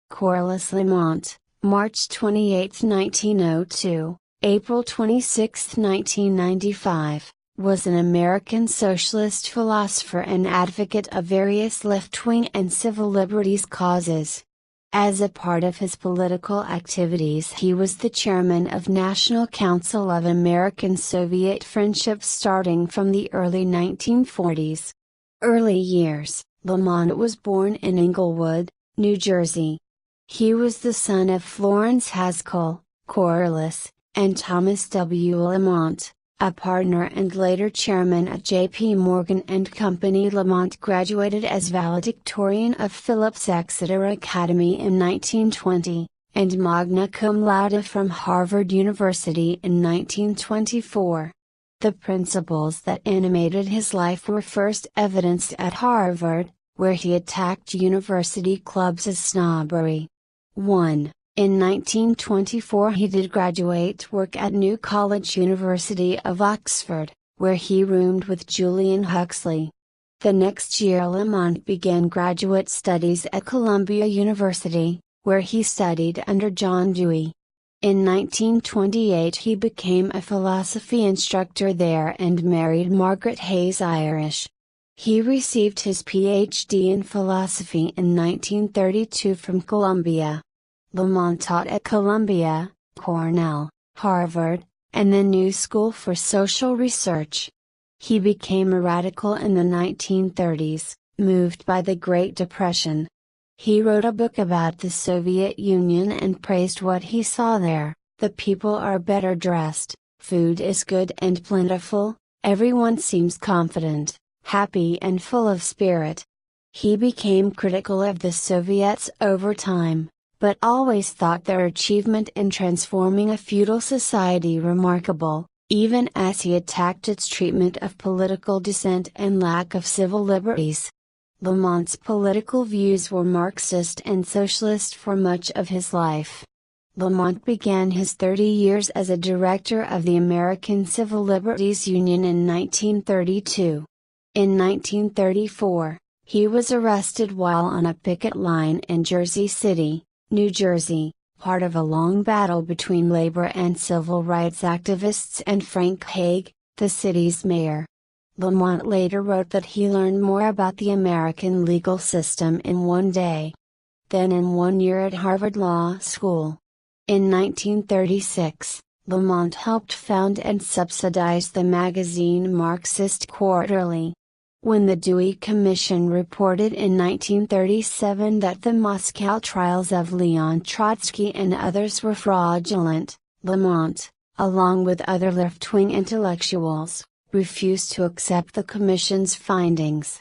Corliss Lamont, March 28, 1902, April 26, 1995, was an American socialist philosopher and advocate of various left-wing and civil liberties causes. As a part of his political activities, he was the chairman of National Council of American-Soviet Friendship starting from the early 1940s. Early years: Lamont was born in Englewood, New Jersey. He was the son of Florence Haskell, Corliss, and Thomas W. Lamont, a partner and later chairman at J.P. Morgan and Company. Lamont graduated as valedictorian of Phillips Exeter Academy in 1920, and magna cum laude from Harvard University in 1924. The principles that animated his life were first evidenced at Harvard, where he attacked university clubs as snobbery. 1. In 1924 he did graduate work at New College University of Oxford, where he roomed with Julian Huxley. The next year Lamont began graduate studies at Columbia University, where he studied under John Dewey. In 1928 he became a philosophy instructor there and married Margaret Hayes Irish. He received his Ph.D. in philosophy in 1932 from Columbia. Lamont taught at Columbia, Cornell, Harvard, and the New School for Social Research. He became a radical in the 1930s, moved by the Great Depression. He wrote a book about the Soviet Union and praised what he saw there. The people are better dressed, food is good and plentiful, everyone seems confident, happy and full of spirit. He became critical of the Soviets over time, but always thought their achievement in transforming a feudal society remarkable, even as he attacked its treatment of political dissent and lack of civil liberties. Lamont's political views were Marxist and socialist for much of his life. Lamont began his 30 years as a director of the American Civil Liberties Union in 1932. In 1934, he was arrested while on a picket line in Jersey City, New Jersey, part of a long battle between labor and civil rights activists and Frank Hague, the city's mayor. Lamont later wrote that he learned more about the American legal system in one day than in 1 year at Harvard Law School. In 1936, Lamont helped found and subsidize the magazine Marxist Quarterly. When the Dewey Commission reported in 1937 that the Moscow trials of Leon Trotsky and others were fraudulent, Lamont, along with other left-wing intellectuals, refused to accept the Commission's findings.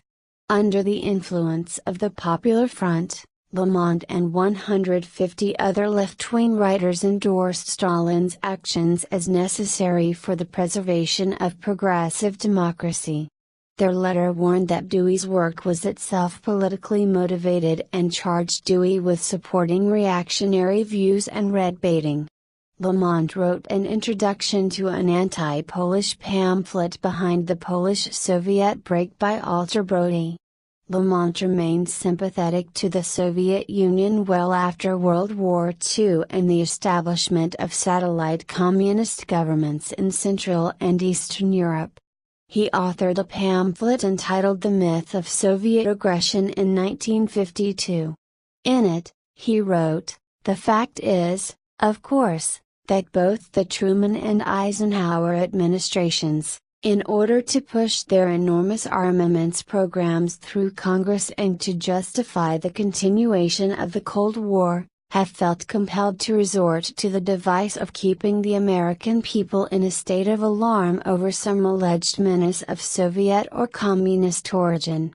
Under the influence of the Popular Front, Lamont and 150 other left-wing writers endorsed Stalin's actions as necessary for the preservation of progressive democracy. Their letter warned that Dewey's work was itself politically motivated and charged Dewey with supporting reactionary views and red-baiting. Lamont wrote an introduction to an anti-Polish pamphlet Behind the Polish-Soviet Break by Walter Brody. Lamont remained sympathetic to the Soviet Union well after World War II and the establishment of satellite communist governments in Central and Eastern Europe. He authored a pamphlet entitled The Myth of Soviet Aggression in 1952. In it, he wrote, "The fact is, of course, that both the Truman and Eisenhower administrations, in order to push their enormous armaments programs through Congress and to justify the continuation of the Cold War, have felt compelled to resort to the device of keeping the American people in a state of alarm over some alleged menace of Soviet or communist origin."